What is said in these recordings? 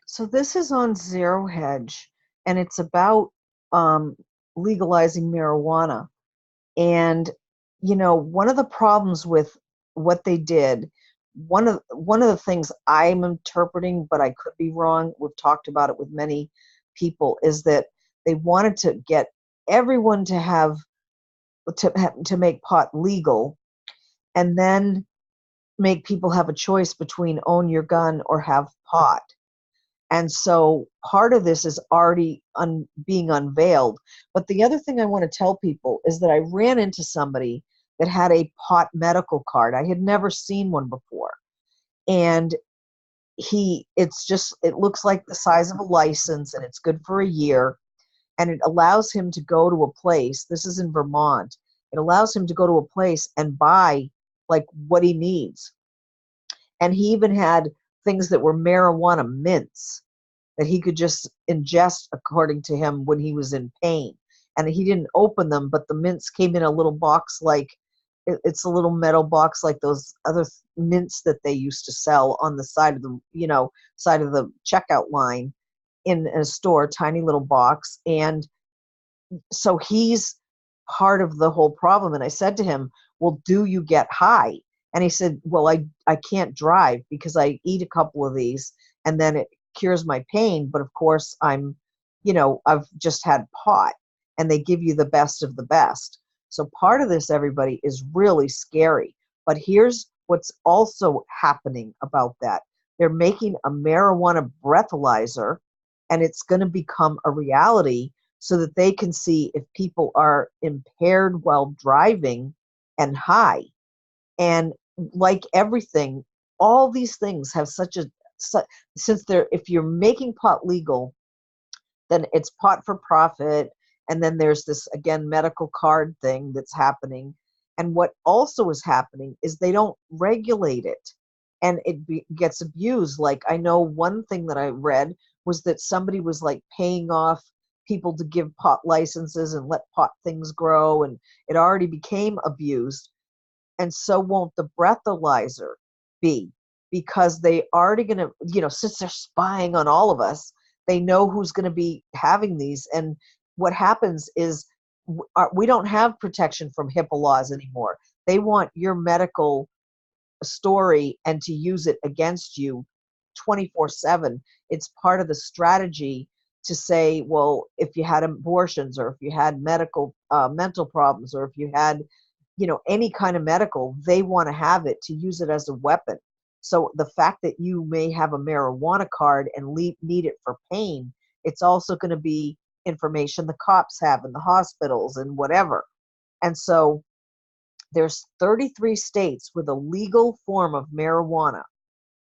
So this is on Zero Hedge, and it's about um, legalizing marijuana. And one of the problems with what they did, one of the things I'm interpreting, but I could be wrong. We've talked about it with many people, is that they wanted to get everyone to make pot legal, and then make people have a choice between own your gun or have pot. And so part of this is already being unveiled. But the other thing I want to tell people is that I ran into somebody that had a pot medical card. I had never seen one before. And it looks like the size of a license, and it's good for a year. And it allows him to go to a place. This is in Vermont. It allows him to go to a place and buy like what he needs. And he even had things that were marijuana mints that he could just ingest, according to him, when he was in pain. And he didn't open them, but the mints came in a little box, like it's a little metal box like those other mints that they used to sell on the side of the checkout line in a store, tiny little box. And so he's part of the whole problem. And I said to him, well, do you get high? And he said, well, I can't drive because I eat a couple of these and then it cures my pain. But of course, I've just had pot, and they give you the best of the best. So part of this, everybody, is really scary. But here's what's also happening about that. They're making a marijuana breathalyzer, and it's going to become a reality so that they can see if people are impaired while driving and high. And like everything, all these things have since if you're making pot legal, then it's pot for profit. And then there's this, again, medical card thing that's happening. And what also is happening is they don't regulate it, and gets abused. Like, I know one thing that I read was that somebody was like paying off people to give pot licenses and let pot things grow, and it already became abused. And so won't the breathalyzer be, because they already going to, since they're spying on all of us, they know who's going to be having these. And what happens is we don't have protection from HIPAA laws anymore. They want your medical story and to use it against you 24/7. It's part of the strategy to say, well, if you had abortions, or if you had mental problems, or if you had any kind of medical, they want to have it to use it as a weapon. So the fact that you may have a marijuana card and need it for pain, it's also going to be information the cops have in the hospitals and whatever. And so there's 33 states with a legal form of marijuana.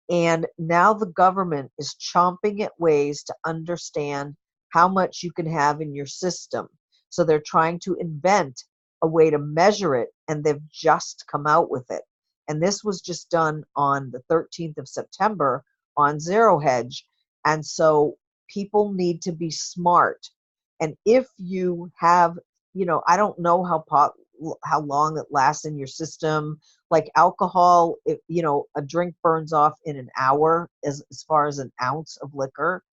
And now the government is chomping at ways to understand how much you can have in your system. So they're trying to invent a way to measure it, and they've just come out with it. And this was just done on the 13th of September on Zero Hedge. And so people need to be smart. And if you have, I don't know how long it lasts in your system. Like alcohol, a drink burns off in an hour as far as an ounce of liquor.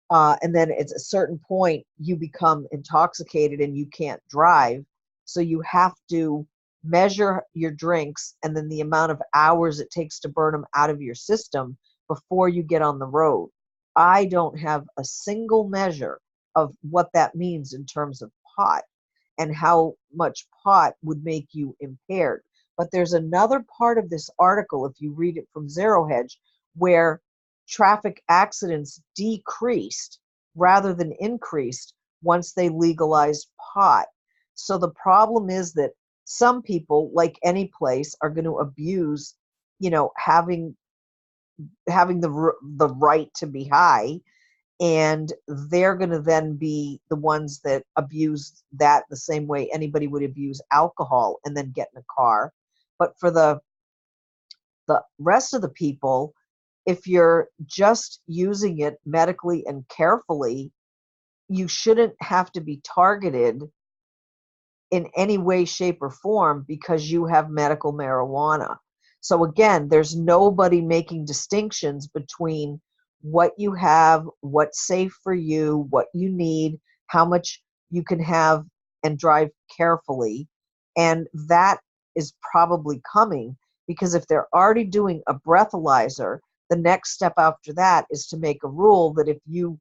And then at a certain point, you become intoxicated and you can't drive. So you have to measure your drinks and then the amount of hours it takes to burn them out of your system before you get on the road. I don't have a single measure of what that means in terms of pot and how much pot would make you impaired. But there's another part of this article, if you read it from Zero Hedge, where traffic accidents decreased rather than increased once they legalized pot. So the problem is that some people, like any place, are going to abuse, having the right to be high, and they're going to then be the ones that abuse that the same way anybody would abuse alcohol and then get in a car. But for the rest of the people, if you're just using it medically and carefully, you shouldn't have to be targeted in any way, shape, or form because you have medical marijuana. So again, there's nobody making distinctions between what you have, what's safe for you, what you need, how much you can have, and drive carefully. And that is probably coming, because if they're already doing a breathalyzer, the next step after that is to make a rule that if you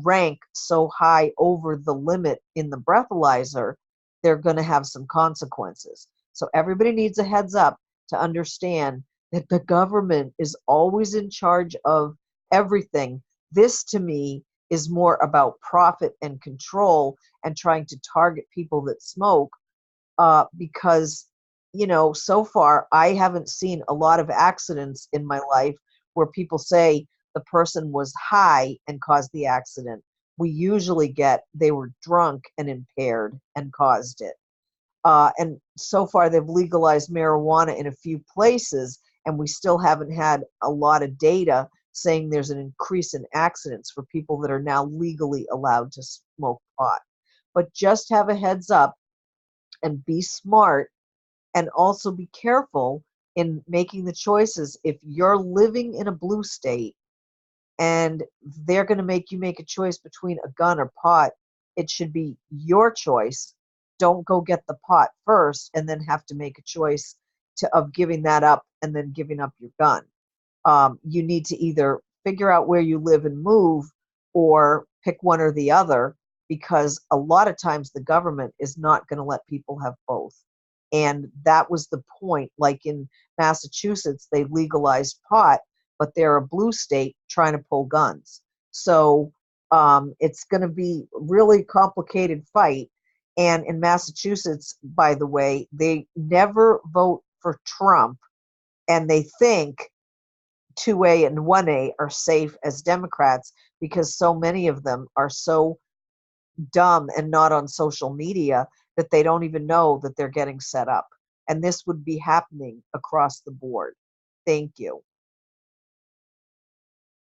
rank so high over the limit in the breathalyzer, they're going to have some consequences. So everybody needs a heads up to understand that the government is always in charge of everything. This, to me, is more about profit and control and trying to target people that smoke, because, so far I haven't seen a lot of accidents in my life where people say the person was high and caused the accident. We usually get they were drunk and impaired and caused it. And so far, they've legalized marijuana in a few places, and we still haven't had a lot of data saying there's an increase in accidents for people that are now legally allowed to smoke pot. But just have a heads up and be smart, and also be careful in making the choices. If you're living in a blue state and they're going to make you make a choice between a gun or pot, it should be your choice. Don't go get the pot first and then have to make a choice of giving that up and then giving up your gun. You need to either figure out where you live and move, or pick one or the other, because a lot of times the government is not going to let people have both. And that was the point. Like in Massachusetts, they legalized pot, but they're a blue state trying to pull guns. So it's going to be a really complicated fight. And in Massachusetts, by the way, they never vote for Trump, and they think 2A and 1A are safe as Democrats, because so many of them are so dumb and not on social media that they don't even know that they're getting set up. And this would be happening across the board. Thank you.